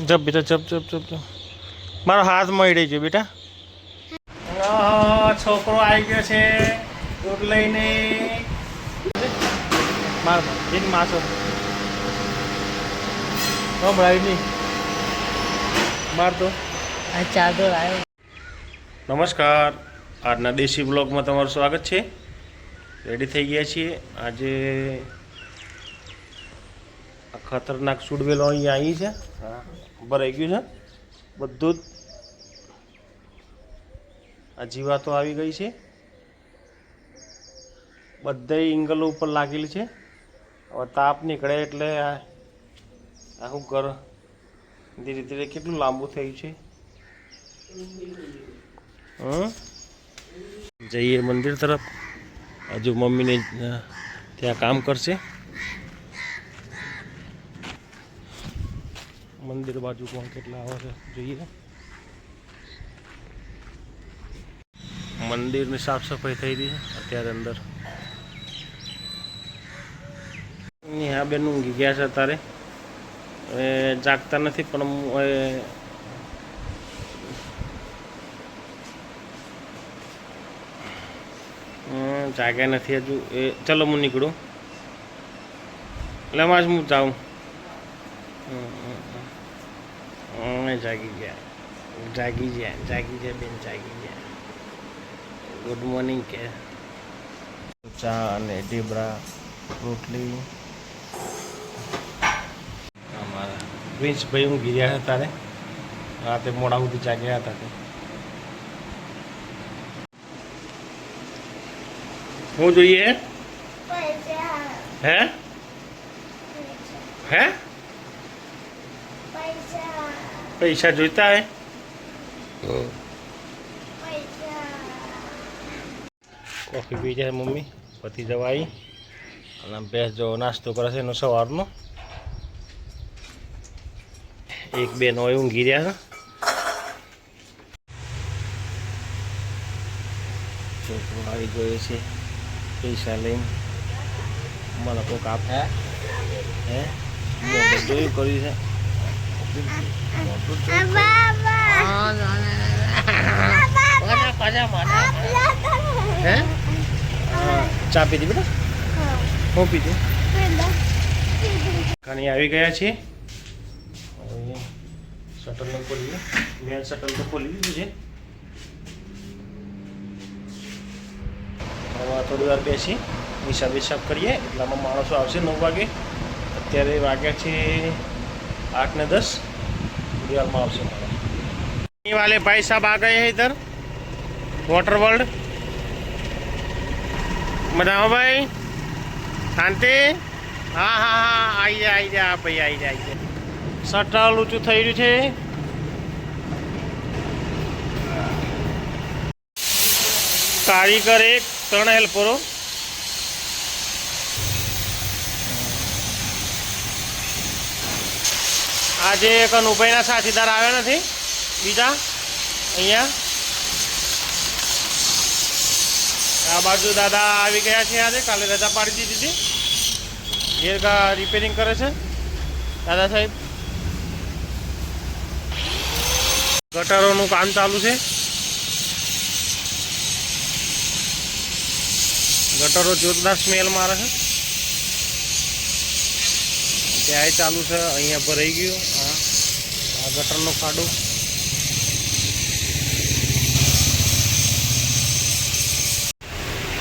જપ બેટા જપ જપ જપ જપ મારો હાથ મળી ગયો બેટા. છોકરો આવી ગયો છે દૂધ લઈને. માર એક માસો ભરાય નહીં માર તો આ ચાદર આવ્યો. નમસ્કાર, આજના દેશી બ્લોગમાં તમારું સ્વાગત છે. રેડી થઈ ગયા છીએ. આજે આ ખતરનાક સુડવેલો અહીંયા આવી છે. હા, ભરાઈ ગયું છે બધું જ. આ જીવાતો આવી ગઈ છે. બધા એંગલો ઉપર લાગેલી છે. હવે તાપ નીકળે એટલે આખું ઘર ધીરે ધીરે કેટલું લાંબુ થયું છે. જઈએ મંદિર તરફ. હજુ મમ્મીને ત્યાં કામ કરશે. મંદિર બાજુ કોણ કેટલા આવે છે જોઈએ. મંદિરની સાફ સફાઈ થઈ રહી છે અત્યારે અંદર. હા બેન ઊંઘી ગયા છે અત્યારે. હવે જાગતા નથી પણ જાગ્યા નથી હજુ. એ ચલો હું નીકળું એટલે માં જ હું જાઉં. જાગી ગયા જાગી ગયા જાગી ગયા બેન જાગી ગયા. ગુડ મોર્નિંગ કે ચા અને ઢીબરા રોટલી. અમારા પ્રિન્સભાઈ ઊંઘી રહ્યા હતા તારે. રાતે મોડા સુધી જાગ્યા હતા તે. શું જોઈએ હે હે પૈસા જોઈતા હે. કોફી પી જાય મમ્મી પતિ જવાઈ. અને ભેંસ જો નાસ્તો કરે છે એનો સવારનો. એક બેન હોય ઊંઘી રહ્યા છે. છોકરો આવી ગયો છે પૈસા લઈને. મને કોઈક આપ હે જોયું કર્યું છે. ચા પીધી બેટા? હું પીધું. કાની આવી ગયા છીએ. શટલ ને ખોલીએ. મેન શટલ તો ખોલી દીધું છે. હવે થોડી વાર બેસી હિસાબ કરીએ. એટલામાં માણસો આવશે 9 વાગે. અત્યારે વાગ્યા છે 8 ને 10. થોડી વારમાં આવશે માણસ. वाले भाई साहब आ गए हैं इधर वाटर वर्ल्ड. बताओ भाई शांति. हाँ हाँ हाँ आई जा भाई आई જાય. શટલ ઊંચું થઈ રહ્યું છે. કારીગર 3 હેલ્પરો. આજે કનુભાઈના સાથીદાર આવ્યા નથી બીજા અહીંયા. આ બાજુ દાદા આવી ગયા છે આજે. કાલે રજા પાડી દીધી હતી. ઘેર રિપેરિંગ કરે છે દાદા સાહેબ. ગટરોનું કામ ચાલુ છે. ગટરો જોરદાર સ્મેલ મારે છે. ત્યાં ચાલુ છે. અહીંયા ભરાઈ ગયું. આ ગટરનો ખાડો.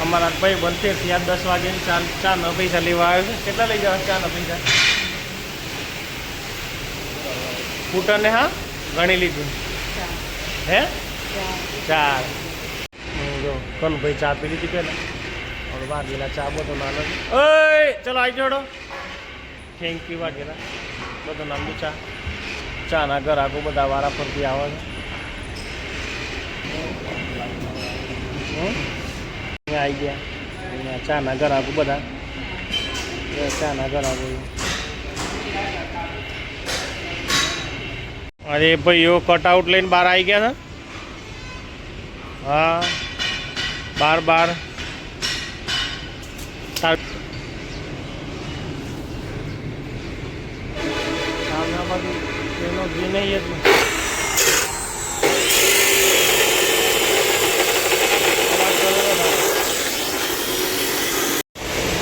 અમારા ભાઈ બનશે ત્યાં 10 વાગે ચા ન પૈસા લેવા આવે છે. કેટલા લઈ જવા ચા ન પૈસા? ફૂટરને હા ગણી લીધું હે 4. જો કોણ ભાઈ ચા પી લીધી પહેલાં. હવે વાઘેલા ચા બધો નાનો. ઓય ચલો આવી જોડો. Thank you Vaghela. બધો નાનું ચાના ગ્રાહકો બધા વારા ફરતી આવે છે. આવી ગયા અહીંયા ચાના ગ્રાહકો બધા. ચાના ગ્રાહકો. અરે ભાઈઓ કટઆઉટ લઈને બહાર આવી ગયા ને. હા બાર સામના બાજુ ટ્રેનો ઘી નહીં એટલું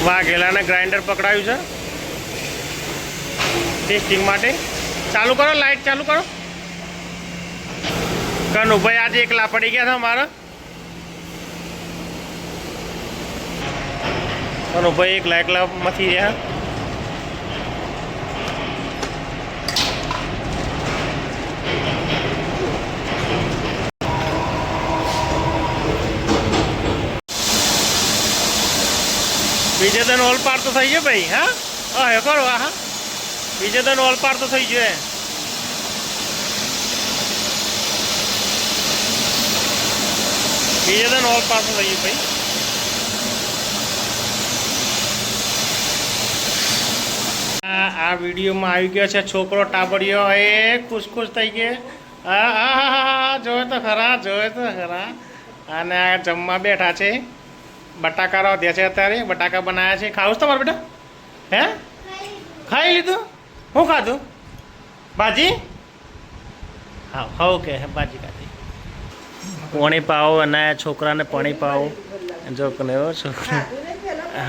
વાઘેલાને ગ્રાઇન્ડર પકડાયું છે ટેસ્ટિંગ માટે. ચાલુ કરો, લાઈટ ચાલુ કરો. કનુભાઈ આજે એકલા પડી ગયા છે અમારા. કનુભાઈ એકલા મથી રહ્યા. બીજે દન ઓલ પાર તો થઈ ગયો ભાઈ. હા હે કરો. હા બીજે દન ઓલ પાર તો થઈ ગયો. બીજે દન ઓલ પાર તો થઈ ગયું ભાઈ. આ વિડીયોમાં આવી ગયો છે છોકરો ટાબરિયો. એ ખુશ થઈ ગયો. હા જોયો તો ખરા. અને આ જમવા બેઠા છે. બટાકા રાધ્યા છે અત્યારે. બટાકા બનાવ્યા છે. ખાવું છે તમારે બેટા? હે ખાઈ લીધું? શું ખાધું? ભાજી? હા ઓકે ભાજી ખાધી. પાણી પાવો અને છોકરાને પાણી પાવો. જો કોને છોકરા.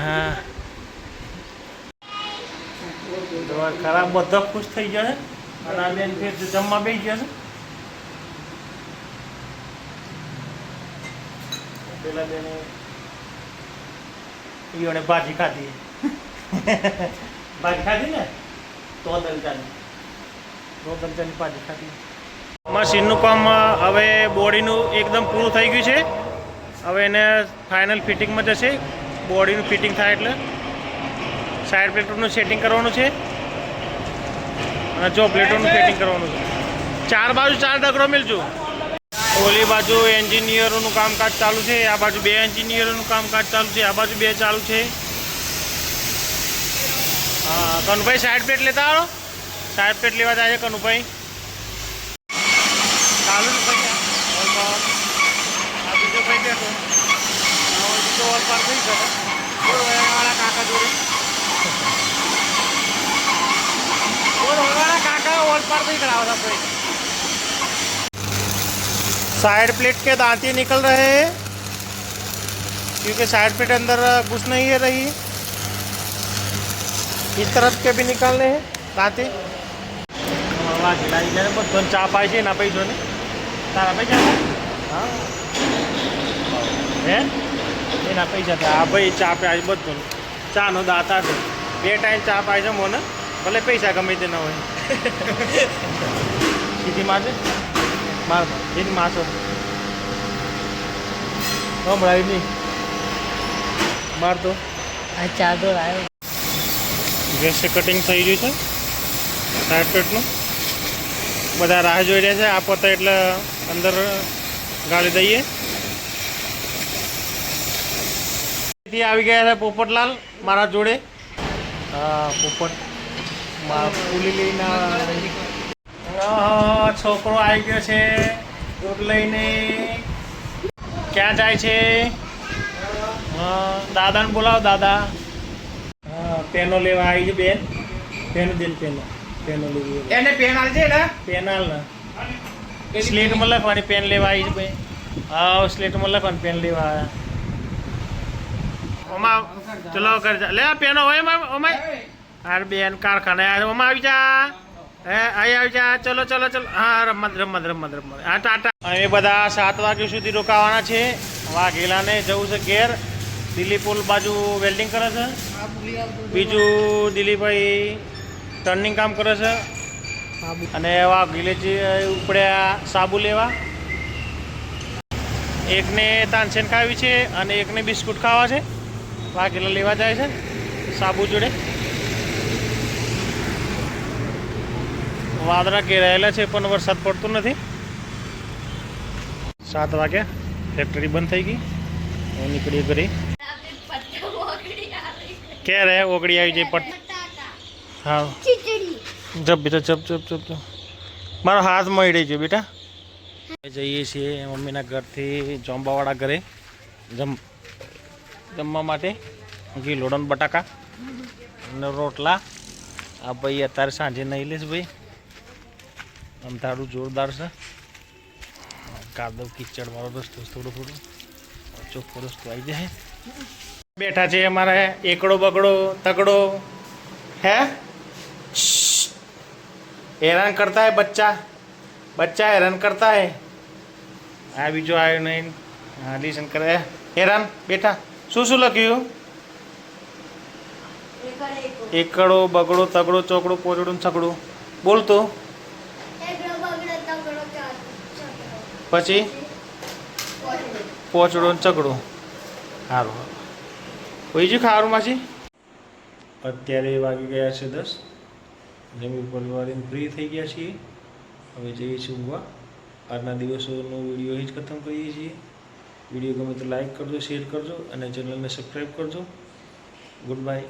હા ખરાબ બધો ખુશ થઈ ગયો છે. અને આ બેન ફેર જમવા બેસી ગયો છે. પેલા બેને ઈઓને ભાજી ખાધી. ભાજી ખાધી ને તો દલચાની ભાજી ખાધી. મશીનનું કામ હવે બોડીનું એકદમ પૂરું થઈ ગયું છે. હવે એને ફાઇનલ ફિટિંગમાં જશે. બોડીનું ફિટિંગ થાય એટલે સાઈડ પ્લેટોનું સેટિંગ કરવાનું છે અને જો પ્લેટોનું સેટિંગ કરવાનું છે. 4 બાજુ 4 ડગરો મિલજો. ઓલી બાજુ એન્જિનિયરોનું કામકાજ ચાલુ છે. આ બાજુ 2 એન્જિનિયરોનું કામકાજ ચાલુ છે. આ બાજુ 2 ચાલુ છે. હા કનુભાઈ સાઈડ પ્લેટ લેતા આવો. સાઈડ પ્લેટ લેવા જાય છે કનુભાઈ. ચાલુ છે ભાઈ. આ બીજો ભાઈ બેઠો. બીજો ઓલ પાર થઈ ગયો. વાળા કાકા જોડે काका ओल पार नहीं करा था भाई. साइड प्लेट के दांती निकल रहे हैं क्योंकि साइड प्लेट अंदर घुस नहीं है रही. इस तरफ के भी निकालने हैं दांती. બધો ચા પાય છે એના પૈસો ને તારા પૈસા હા હે એના પૈસા થાય. આ ભાઈ ચા પાય છે બધું. ચાનો દાતા છે. 2 ટાઈમ ચા પાય છે મોને. ભલે પૈસા ગમે તે ન હોય. સીધી મારજે. માર સીધી મારશો હમણાં નહીં માર તો. આ ચાદર આવ્યો. ગેસે કટિંગ થઈ ગયું છે સાઈડ પ્લેટનું. બધા રાહ જોઈ રહ્યા છે. આ પતે એટલે અંદર ગાળી દઈએ. આવી ગયા છે પોપટલાલ મારા જોડે. હા પોપટ પુલી લઈને છોકરો આવી ગયો છે દૂધ લઈને. ક્યાં જાય છે? દાદાને બોલાવો. દાદા પેનો લેવા આવી છે બેન. પેનો દે પેનો લેવી એને પેન હાલ છે ને પેન હાલ ને સ્લેટમાં લખવાની પેન લેવા આવી છે ભાઈ. હા સ્લેટમાં લખવાની પેન લેવા આવ્યા. ઓમાં ચલો કર લે પેનો હોય ઓમાં. હાર બેન કારખાને ઓમાં આવી જા. હે અહીં આવી જા. ચલો હા રમત. હા ટાટા. અમે બધા 7 વાગ્યા સુધી રોકાવાના છે. વાઘેલાને જવું છે ઘેર. દિલીપુલ બાજુ વેલ્ડિંગ કરે છે. બીજું દિલીપભાઈ ટર્નિંગ કામ કરે છે. અને વાઘેલેજી ઉપડ્યા સાબુ લેવા. એકને તાનસેન ખાવી છે અને એકને બિસ્કુટ ખાવા છે. વાઘેલા લેવા જાય છે સાબુ જોડે. વાદળા ઘેરાયેલા છે પણ વરસાદ પડતો નથી. 7 વાગ્યા. ફેક્ટરી બંધ થઈ ગઈ. હું નીકળી ઘરે. ક્યાં રહે ઓગળી આવી જાય પટ. હા જબ બેટા જબ. મારો હાથ મળી ગયો બેટા. જઈએ છીએ મમ્મીના ઘરથી જોંબાવાળા ઘરે જમવા માટે. ઘી લોડન બટાકા અને રોટલા. આ ભાઈ અત્યારે સાંજે નહીં લેશ ભાઈ. આમ તારું જોરદાર છે. કાદવ કિચડ વાળો રસ્તો થોડું થોડું ચોખ્ખો રસ્તો આવી જાય. બેઠા છે અમારે એકડો બગડો તગડો. है हैरान करता है बच्चा हैरान करता है. આ બીજો આવ્યો નહીં. હા લિસન કરે. હેરાન બેઠા શું શું લખ્યું? એકડો બગડો તગડો ચોકડો પોચડો છકડો. બોલતો પછી પોચડો ચકડો. સારું કોઈ જ ખાવાનું માસી. અત્યારે વાગી ગયા છે 10. જમી પરિવારીને ફ્રી થઈ ગયા છીએ. હવે જઈએ છીએ ઊંઘવા. આજના દિવસોનો વિડીયો અહીં જ ખતમ કરીએ છીએ. વિડીયો ગમે તો લાઈક કરજો, શેર કરજો અને ચેનલને સબસ્ક્રાઈબ કરજો. Good bye.